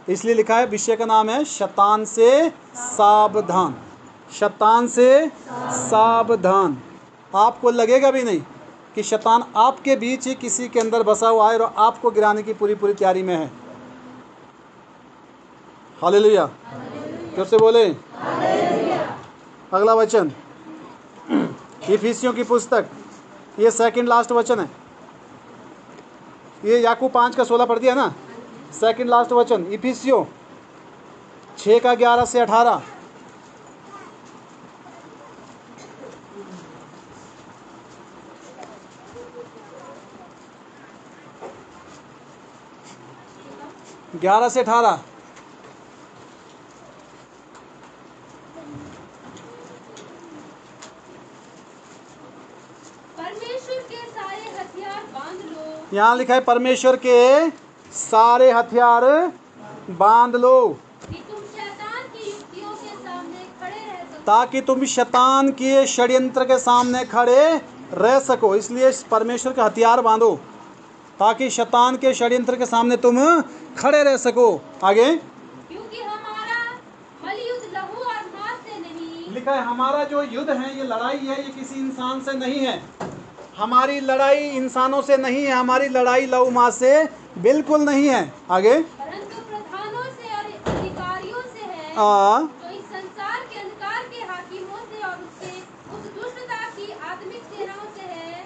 इसलिए लिखा है विषय का नाम है शैतान से सावधान। शैतान से सावधान। आपको लगेगा भी नहीं कि शैतान आपके बीच ही किसी के अंदर बसा हुआ है और आपको गिराने की पूरी पूरी तैयारी में है। हालेलुया। जोर से बोले अगला वचन इफिसियों की पुस्तक, ये सेकंड लास्ट वचन है। ये याकूब 5 का 16 पढ़ दिया ना। सेकंड लास्ट वचन इफिसियों 6 का 11 से 18। ग्यारह से 18। परमेश्वर के सारे हथियार बांध लो। यहाँ लिखा है परमेश्वर के सारे हथियार बांध लो कि तुम शैतान की युक्तियों के सामने खड़े रह सको। ताकि तुम शैतान के षड्यंत्र के सामने खड़े रह सको। इसलिए परमेश्वर के हथियार बांधो ताकि शैतान के षड्यंत्र के सामने तुम खड़े रह सको। आगे क्योंकि हमारा बलियुद्ध लहू और मांस से नहीं। लिखा है हमारा जो युद्ध है, ये लड़ाई है, ये किसी इंसान से नहीं है। हमारी लड़ाई इंसानों से नहीं है, हमारी लड़ाई लहू मांस से बिल्कुल नहीं है। आगे परंतु प्रधानों से और अधिकारियों से है, आ जो इस संसार के अंधकार के हाकिमों से और उसके उस दुष्टता की आत्मिक सेनाओं से है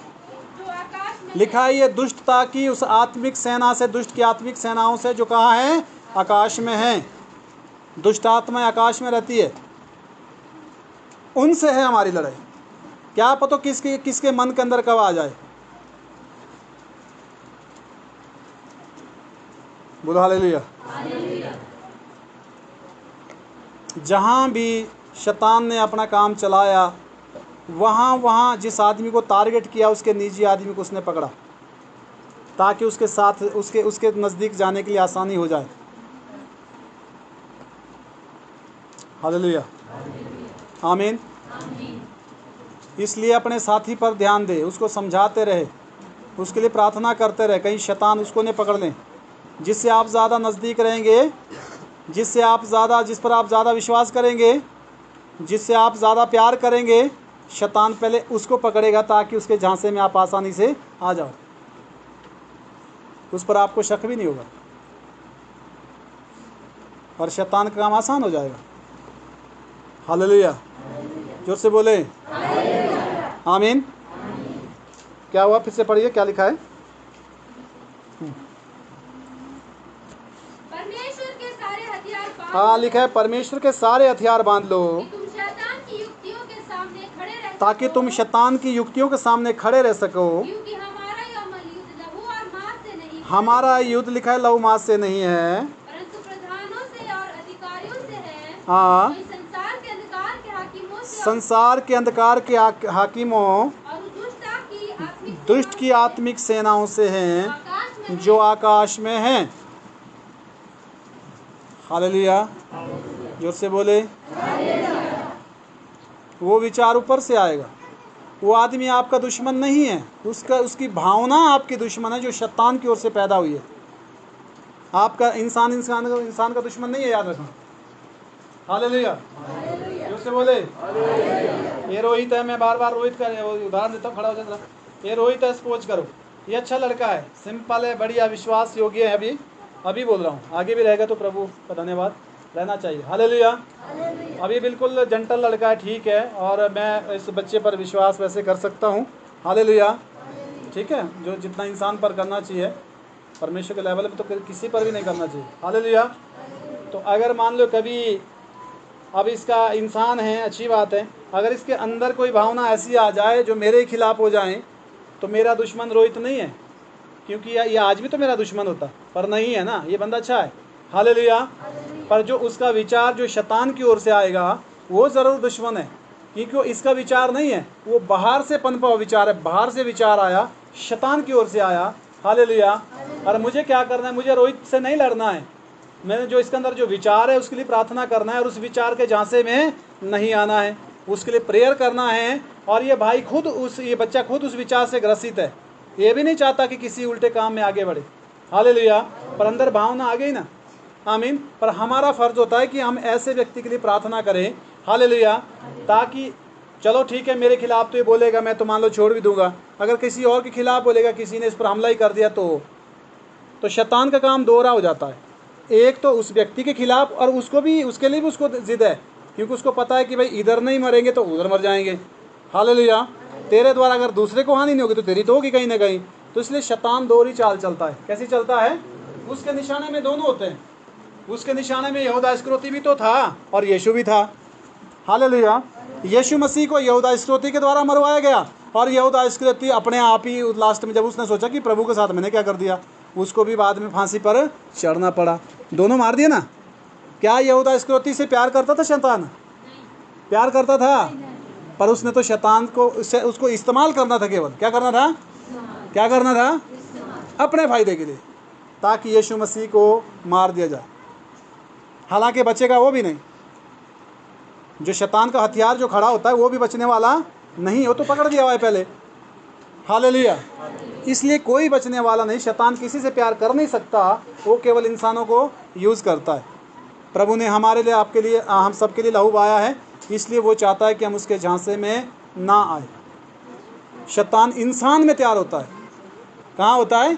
जो आकाश में लिखा है ये दुष्टता की उस आत्मिक सेना से, दुष्ट की आत्मिक सेनाओं से जो कहाँ है, आकाश में है। दुष्ट आत्मा आकाश में रहती है, उनसे है हमारी लड़ाई। क्या पता किसके किसके मन के अंदर कब आ जाए। बोलो हालेलुया। जहाँ भी शैतान ने अपना काम चलाया, वहाँ जिस आदमी को टारगेट किया उसके निजी आदमी को उसने पकड़ा ताकि उसके साथ उसके नज़दीक जाने के लिए आसानी हो जाए। हालेलुया। आमीन। इसलिए अपने साथी पर ध्यान दे, उसको समझाते रहे, उसके लिए प्रार्थना करते रहे, कहीं शैतान उसको नहीं पकड़ लें। जिससे आप ज़्यादा नज़दीक रहेंगे, जिस पर आप ज़्यादा विश्वास करेंगे, जिससे आप ज़्यादा प्यार करेंगे, शैतान पहले उसको पकड़ेगा ताकि उसके झांसे में आप आसानी से आ जाओ। उस पर आपको शक भी नहीं होगा और शैतान का काम आसान हो जाएगा। हालेलुया। जोर से बोले आमीन। क्या हुआ, फिर से पढ़िए क्या लिखा है। परमेश्वर के सारे हथियार बांध हाँ लिखा है परमेश्वर के सारे हथियार बांध लो तुम शैतान की युक्तियों के सामने खड़े रह ताकि तुम शैतान की युक्तियों के सामने खड़े रह सको। क्योंकि हमारा यह युद्ध लहू और मांस से नहीं हमारा युद्ध लिखा है लहू मांस से नहीं है, परंतु प्रधानों से और अधिकारियों से है, हाँ, जो इस संसार के अंधकार के हाकिमों से संसार के अंधकार के हाकिमों और दुष्ट की आत्मिक सेनाओं से हैं आकाश में जो आकाश में हैं। हालेलुया। जोर से बोले। वो विचार ऊपर से आएगा। वो आदमी आपका दुश्मन नहीं है, उसकी भावना आपकी दुश्मन है जो शैतान की ओर से पैदा हुई है। आपका इंसान का दुश्मन नहीं है, याद रखना। हालेलुया। जोर से बोले। ये रोहित है, मैं बार बार रोहित का उदाहरण देता हूँ, खड़ा हो जाता। ये रोहित है, सपोज करो ये अच्छा लड़का है, सिंपल है, बढ़िया, विश्वास योग्य है, अभी अभी बोल रहा हूँ, आगे भी रहेगा तो प्रभु का धन्यवाद रहना चाहिए। हालेलुया। अभी बिल्कुल जंटल लड़का है, ठीक है, और मैं इस बच्चे पर विश्वास वैसे कर सकता हूँ। हालेलुया। ठीक है, जो जितना इंसान पर करना चाहिए परमेश्वर के लेवल पे, तो किसी पर भी नहीं करना चाहिए। हालेलुया। तो अगर मान लो कभी अब इसका इंसान है, अच्छी बात है, अगर इसके अंदर कोई भावना ऐसी आ जाए जो मेरे खिलाफ हो जाए, तो मेरा दुश्मन रोहित नहीं है, क्योंकि ये आज भी तो मेरा दुश्मन होता, पर नहीं है ना, ये बंदा अच्छा है। हालेलुया। पर जो उसका विचार जो शैतान की ओर से आएगा वो ज़रूर दुश्मन है, क्योंकि वो इसका विचार नहीं है, वो बाहर से पनपा हुआ विचार है, बाहर से विचार आया, शैतान की ओर से आया। हालेलुया। और मुझे क्या करना है? मुझे रोहित से नहीं लड़ना है, मैंने जो इसके अंदर जो विचार है उसके लिए प्रार्थना करना है, और उस विचार के झांसे में नहीं आना है, उसके लिए प्रेयर करना है। और ये भाई खुद ये बच्चा खुद उस विचार से ग्रसित है, ये भी नहीं चाहता कि किसी उल्टे काम में आगे बढ़े। हालेलुया। पर अंदर भावना आ गई ना, आमीन। पर हमारा फर्ज होता है कि हम ऐसे व्यक्ति के लिए प्रार्थना करें। हालेलुया। ताकि चलो ठीक है, मेरे खिलाफ तो ये बोलेगा, मैं तो मान लो छोड़ भी दूंगा, अगर किसी और के खिलाफ बोलेगा, किसी ने इस पर हमला ही कर दिया, तो शैतान का काम दोहरा हो जाता है। एक तो उस व्यक्ति के खिलाफ, और उसको भी, उसके लिए भी उसको जिद है, क्योंकि उसको पता है कि भाई इधर नहीं मरेंगे तो उधर मर जाएंगे। हालेलुया। तेरे द्वारा अगर दूसरे को हानि नहीं होगी तो तेरी तो होगी कहीं ना कहीं। तो इसलिए शैतान दोहरी चाल चलता है। कैसी चलता है? उसके निशाने में दोनों होते हैं। उसके निशाने में यहूदा इस्करियोती भी तो था और यीशु भी था। हालेलुया। यीशु मसीह को यहूदा इस्करियोती के द्वारा मरवाया गया, और यहूदा इस्करियोती अपने आप ही लास्ट में जब उसने सोचा कि प्रभु के साथ मैंने क्या कर दिया, उसको भी बाद में फांसी पर चढ़ना पड़ा। दोनों मार दिए ना। क्या यहूदा इस्करियोती से प्यार करता था शैतान? प्यार करता था, पर उसने तो शैतान को उसको इस्तेमाल करना था। केवल क्या करना था? क्या करना था? अपने फायदे के लिए, ताकि यीशु मसीह को मार दिया जाए। हालांकि बचेगा वो भी नहीं। जो शैतान का हथियार जो खड़ा होता है वो भी बचने वाला नहीं, वो तो पकड़ दिया हुआ है पहले। हालेलुया। इसलिए कोई बचने वाला नहीं। शैतान किसी से प्यार कर नहीं सकता, वो केवल इंसानों को यूज़ करता है। प्रभु ने हमारे लिए, आपके लिए, हम सबके लिए लहू बहाया है, इसलिए वो चाहता है कि हम उसके झांसे में ना आए। शैतान इंसान में तैयार होता है। कहाँ होता है?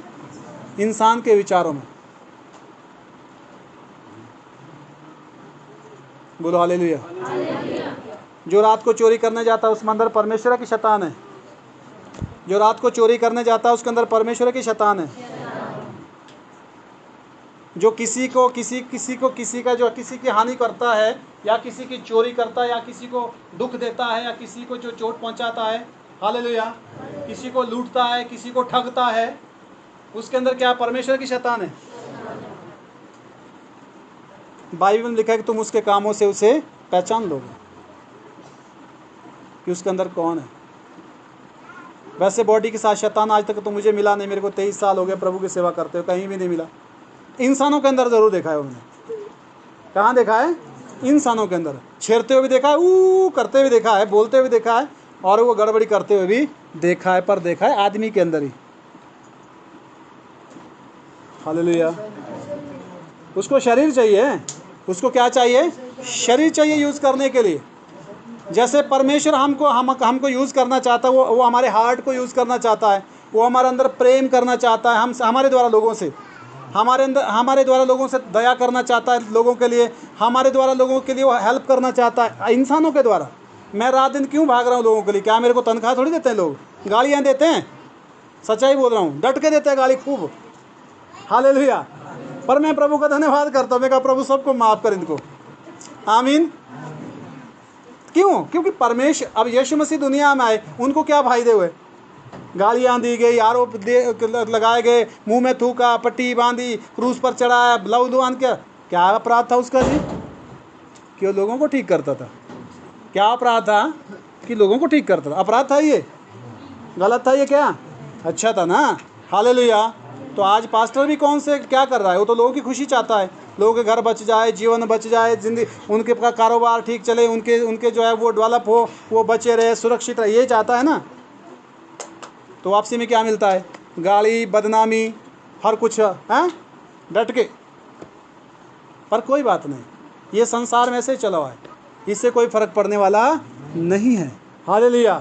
इंसान के विचारों में। बोलो हालेलुया। जो रात को चोरी करने जाता है उसमें अंदर परमेश्वर की शैतान है। जो रात को चोरी करने जाता है उसके अंदर परमेश्वर की शैतान है। जो किसी का जो किसी की हानि करता है, या किसी की चोरी करता है, या किसी को दुख देता है, या किसी को जो चोट पहुंचाता है, हालेलुया, किसी को लूटता है, किसी को ठगता है, उसके अंदर क्या? परमेश्वर की शैतान है। बाइबल में लिखा है कि तुम उसके कामों से उसे पहचान लोगे कि उसके अंदर कौन है। वैसे बॉडी के साथ शैतान आज तक तो मुझे मिला नहीं। मेरे को 23 साल हो गए प्रभु की सेवा करते हुए, कहीं भी नहीं मिला। इंसानों के अंदर ज़रूर देखा है उन्होंने। कहाँ देखा है? इंसानों के अंदर। छेड़ते हुए भी देखा है, ऊ करते हुए देखा है, बोलते हुए देखा है, और वो गड़बड़ी करते हुए भी देखा है, पर देखा है आदमी के अंदर ही। हालेलुया। उसको शरीर चाहिए। उसको क्या चाहिए? शरीर चाहिए यूज़ करने के लिए। जैसे परमेश्वर हमको यूज़ करना चाहता है, वो हमारे हार्ट को यूज़ करना चाहता है, वो हमारे अंदर प्रेम करना चाहता है, हमारे द्वारा लोगों से, हमारे द्वारा लोगों से दया करना चाहता है, लोगों के लिए, हमारे द्वारा लोगों के लिए वो हेल्प करना चाहता है। इंसानों के द्वारा मैं रात दिन क्यों भाग रहा हूँ लोगों के लिए? क्या मेरे को तनख्वाह थोड़ी देते हैं लोग? गालियाँ देते हैं। सच्चाई बोल रहा हूँ, डट के देते हैं गाली खूब। हालेलुया। पर मैं प्रभु का धन्यवाद करता हूँ। मैं कहा प्रभु सबको माफ़ कर इनको। आमीन। क्यों? क्योंकि परमेश्वर, अब यीशु मसीह दुनिया में आए, उनको क्या फायदे हुए? गालियाँ दी गई, आरोप लगाए गए, मुंह में थूका, पट्टी बांधी, क्रूस पर चढ़ाया, लहू लुहान। क्या अपराध था उसका जी? कि वो लोगों को ठीक करता था। क्या अपराध था? कि लोगों को ठीक करता था। अपराध था ये? गलत था ये क्या? अच्छा था ना। हालेलुया। तो आज पास्टर भी कौन से क्या कर रहा है? वो तो लोगों की खुशी चाहता है, लोगों के घर बच जाए, जीवन बच जाए, जिंदगी उनके का कारोबार ठीक चले, उनके जो है वो डेवलप हो, वो बचे रहे, सुरक्षित रहे, ये चाहता है ना। तो वापसी में क्या मिलता है? गाली, बदनामी, हर कुछ है डट के। पर कोई बात नहीं, ये संसार में ऐसे चला हुआ है, इससे कोई फर्क पड़ने वाला नहीं है। हालेलुया।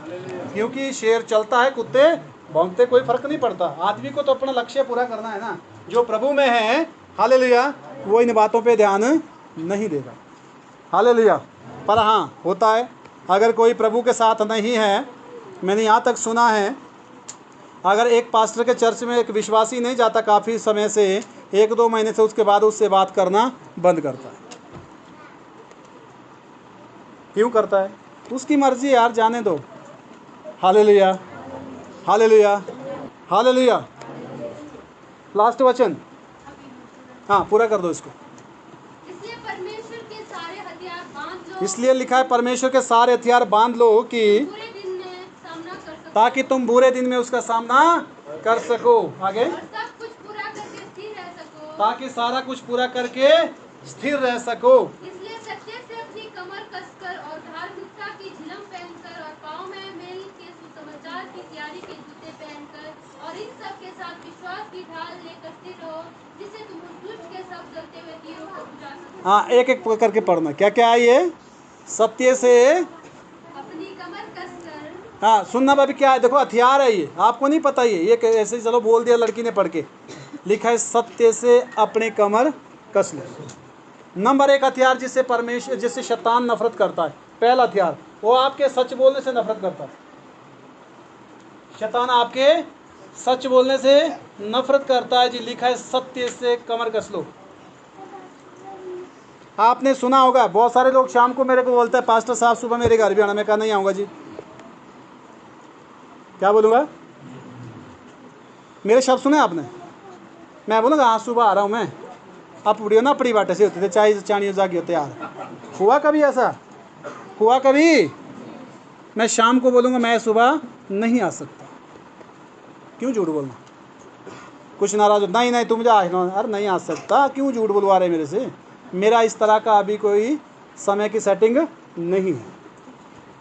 क्योंकि शेर चलता है, कुत्ते भौंकते, कोई फर्क नहीं पड़ता। आदमी को तो अपना लक्ष्य पूरा करना है ना। जो प्रभु में है हालेलुया, वो इन बातों पे ध्यान नहीं देगा। हालेलुया। पर हाँ, होता है अगर कोई प्रभु के साथ नहीं है। मैंने यहाँ तक सुना है, अगर एक पास्टर के चर्च में एक विश्वासी नहीं जाता काफ़ी समय से, 1-2 महीने से, उसके बाद उससे बात करना बंद करता है। क्यों करता है? उसकी मर्जी यार, जाने दो। Hallelujah, hallelujah, hallelujah. लास्ट वचन, हाँ पूरा कर दो इसको। इसलिए परमेश्वर के सारे हथियार बांध लो, इसलिए लिखा है परमेश्वर के सारे हथियार बांध लो कि बुरे दिन में सामना कर सको, ताकि तुम बुरे दिन में उसका सामना कर सको। आगे, और सब कुछ पूरा करके स्थिर रह सको, ताकि सारा कुछ पूरा करके स्थिर रह सको। इसलिए सत्य से अपनी कमर कसकर और धार्मिकता की झिलम पहनकर और पाँव में मेल के सुसमाचार की तैयारी के जूते पहनकर और इन सब के साथ विश्वास की ढाल लेकर स्थिर रहो, जिससे तुम उस दुष्ट के सब जलते हुए तीरों को बुझा सको। हाँ, एक एक करके पढ़ना। क्या क्या है ये? सत्य से अपनी कमर कसकर, हाँ, सुनना भाभी, क्या है? देखो हथियार है ये, आपको नहीं पता ये ऐसे ही चलो बोल दिया लड़की ने पढ़ के। लिखा है सत्य से अपनी कमर कस लो। नंबर 1 हथियार जिससे परमेश्वर, जिससे शैतान नफरत करता है, पहला हथियार वो आपके सच बोलने से नफरत करता है। शैतान आपके सच बोलने से नफरत करता है जी। लिखा है सत्य से कमर कस लो। आपने सुना होगा, बहुत सारे लोग शाम को मेरे को बोलते हैं, पास्टर साहब सुबह मेरे घर भी आना। मैं कहा नहीं आऊँगा जी। क्या बोलूँगा? मेरे शब्द सुने आपने? मैं बोलूँगा हाँ सुबह आ रहा हूँ मैं। आप उड़ियो ना अपनी बाटे से होते थे, चाय चाणी जागी होते यार। हुआ कभी ऐसा? हुआ कभी? मैं शाम को बोलूँगा मैं सुबह नहीं आ सकता। क्यों झूठ बोलना? कुछ नाराज हो, नहीं नहीं तुम जा। अरे नहीं आ सकता, क्यों झूठ बुलवा रहे मेरे से? मेरा इस तरह का अभी कोई समय की सेटिंग नहीं है।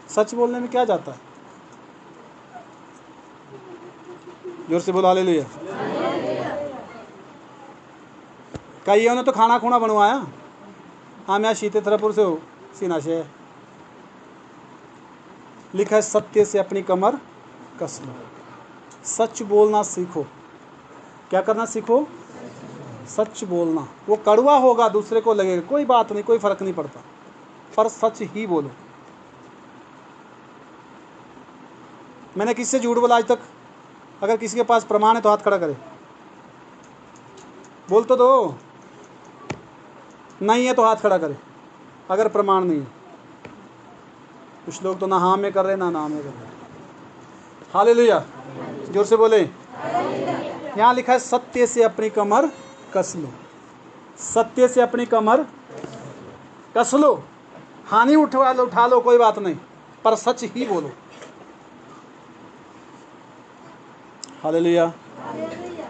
सच बोलने में क्या जाता है? जोर से बोलो हालेलुया। कई ने तो खाना खूना बनवाया। हाँ, मैं शीते थरपुर से हूँ, सीना से। लिखा है सत्य से अपनी कमर कस लो। सच बोलना सीखो। क्या करना सीखो? सच बोलना। वो कड़वा होगा, दूसरे को लगेगा, कोई बात नहीं, कोई फर्क नहीं पड़ता, पर सच ही बोलो। मैंने किससे झूठ बोला आज तक? अगर किसी के पास प्रमाण है तो हाथ खड़ा करे। बोल तो दो। नहीं है तो हाथ खड़ा करे अगर प्रमाण नहीं है। कुछ लोग तो ना हाँ में कर रहे ना ना में कर रहे। हालेलुया, जोर से बोले। यहाँ लिखा है सत्य से अपनी कमर कस लो। सत्य से अपनी कमर कस लो। हानि उठा लो, कोई बात नहीं, पर सच ही बोलो। हालेलुया।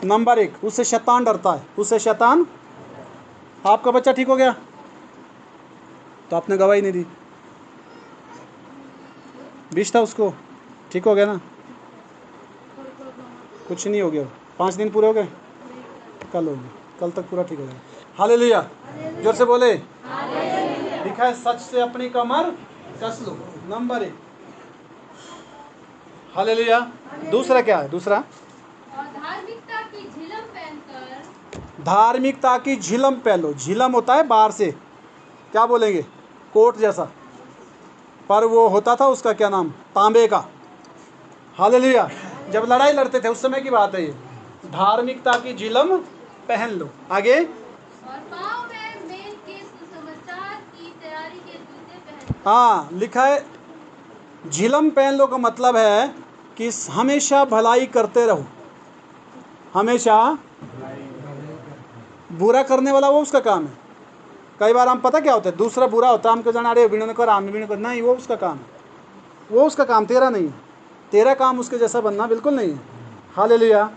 नंबर 1, उससे शैतान डरता है। उससे शैतान, आपका बच्चा ठीक हो गया तो आपने गवाही नहीं दी। विष था उसको, ठीक हो गया ना? कुछ नहीं हो गया। 5 दिन पूरे हो गए, कल हो गया, कल तक पूरा ठीक हो गया। हालेलुया, जोर से बोले। लिखा है सच से अपनी कमर कस लो। नंबर 1। हालेलुया। दूसरा क्या है? दूसरा, और धार्मिकता की झिलम पहनकर। धार्मिकता की झिलम पहन लो। झिलम होता है बाहर से, क्या बोलेंगे, कोट जैसा, पर वो होता था उसका क्या नाम, तांबे का। हालेलुया। जब लड़ाई लड़ते थे उस समय की बात है ये। धार्मिकता की झिलम पहन लो। आगे, और पाँव में मेल के सुसमाचार की तैयारी के जूते पहन। हाँ, लिखा है झिलम पहन लो का मतलब है कि हमेशा भलाई करते रहो। हमेशा बुरा करने वाला वो उसका काम है। कई बार हम पता क्या होता है, दूसरा बुरा होता है, हमको जाना अरे बिनो ने कर आम बिनो कर, नहीं, वो उसका काम है। वो उसका काम, तेरा नहीं है। तेरा काम उसके जैसा बनना बिल्कुल नहीं है। हालेलुया,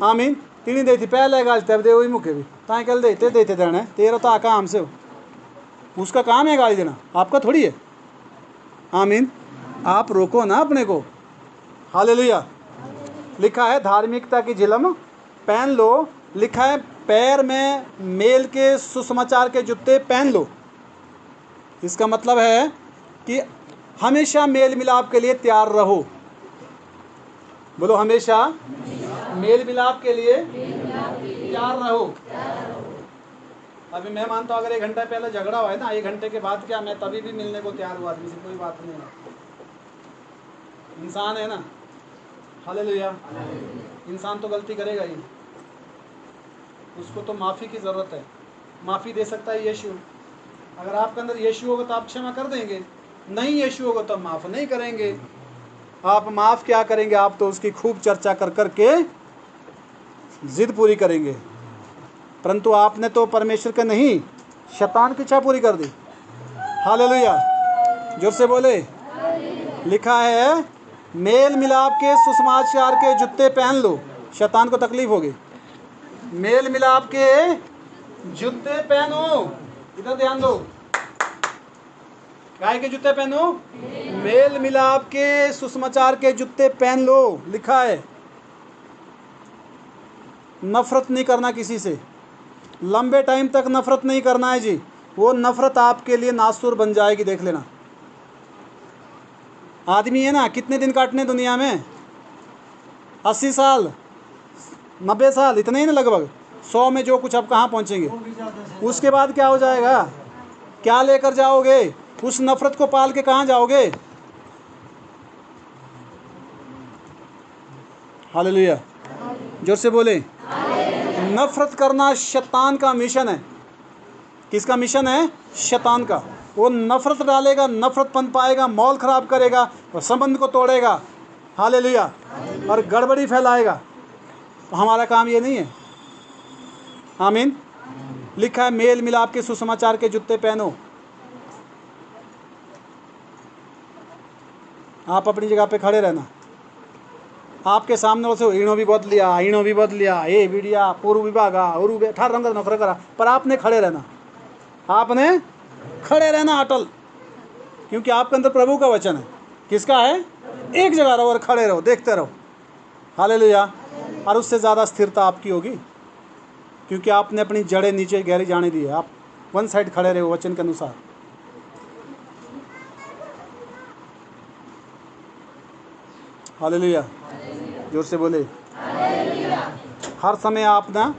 आमीन। तीनी दी थी पहले गाल तब दे वही मुखे भी ताए कल देते देने, तेरा तो आका हमसे हो। उसका काम है गाली देना, आपका थोड़ी है। आमीन। आप रोको ना अपने को। हालेलुया। लिखा है धार्मिकता की झिलम पहन लो। लिखा है पैर में मेल के सुसमाचार के जूते पहन लो। इसका मतलब है कि हमेशा मेल मिलाप के लिए तैयार रहो। बोलो हमेशा मेल मिलाप के लिए तैयार रहो। अभी मैं मानता हूँ अगर 1 घंटा पहले झगड़ा हुआ है ना, 1 घंटे के बाद क्या, मैं तभी भी मिलने को तैयार हुआ आदमी से, कोई बात नहीं है। इंसान है ना, हालेलुया। इंसान तो गलती करेगा ही, उसको तो माफ़ी की ज़रूरत है। माफ़ी दे सकता है यीशु। अगर आपके अंदर यीशु होगा तो आप क्षमा कर देंगे, नहीं यीशु होगा तो माफ़ नहीं करेंगे। आप माफ़ क्या करेंगे, आप तो उसकी खूब चर्चा कर कर के जिद पूरी करेंगे। परंतु आपने तो परमेश्वर का नहीं, शैतान की इच्छा पूरी कर दी। हालेलुया, जोर से बोले। लिखा है मेल मिलाप के सुसमाचार के जूते पहन लो, शैतान को तकलीफ होगी। मेल मिलाप के जूते पहनो, इधर ध्यान दो, गाय के जूते पहनो, मेल मिलाप के सुसमाचार के जूते पहन लो। लिखा है नफरत नहीं करना किसी से, लंबे टाइम तक नफरत नहीं करना है जी, वो नफरत आपके लिए नासूर बन जाएगी, देख लेना। आदमी है ना, कितने दिन काटने दुनिया में, 80 साल 90 साल, इतने ही ना, लगभग 100 में जो कुछ अब कहाँ पहुँचेंगे। उसके बाद क्या हो जाएगा, क्या लेकर जाओगे, उस नफरत को पाल के कहाँ जाओगे। हालेलुया, जोर से बोले। नफरत करना शैतान का मिशन है। किसका मिशन है, शैतान का। वो नफरत डालेगा, नफरत पन पाएगा, माहौल ख़राब करेगा और संबंध को तोड़ेगा। हालेलुया, और गड़बड़ी फैलाएगा। तो हमारा काम ये नहीं है। आमीन। लिखा है मेल मिलाप के सुसमाचार के जूते पहनो। आप अपनी जगह पे खड़े रहना। आपके सामने से ईणो भी बदल लिया, ईणो भी बदल लिया, ए वीडिया पूर्व विभागा और अठार रंग नौकरा करा, पर आपने खड़े रहना, आपने खड़े रहना अटल, क्योंकि आपके अंदर प्रभु का वचन है। किसका है, एक जगह रहो और खड़े रहो, देखते रहो। हालेलुया, और उससे ज़्यादा स्थिरता आपकी होगी, क्योंकि आपने अपनी जड़ें नीचे गहरी जाने दी है। आप वन साइड खड़े रहो वचन के अनुसार। हालेलुया, जोर से बोले। हर समय आप ना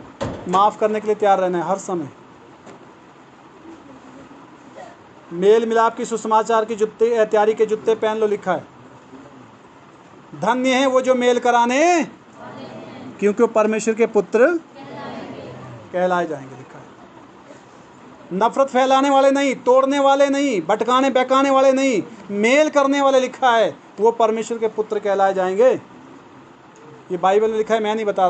माफ़ करने के लिए तैयार रहना है, हर समय। मेल मिलाप की सुसमाचार की जूते, तैयारी के जूते पहन लो। लिखा है धन्य है वो जो मेल कराने, क्योंकि वो परमेश्वर के पुत्र कहलाए जाएंगे। लिखा है नफरत फैलाने वाले नहीं, तोड़ने वाले नहीं, भटकाने बहकाने वाले नहीं, मेल करने वाले, लिखा है वो परमेश्वर के पुत्र कहलाए जाएंगे। ये बाइबल में लिखा है, मैं नहीं बता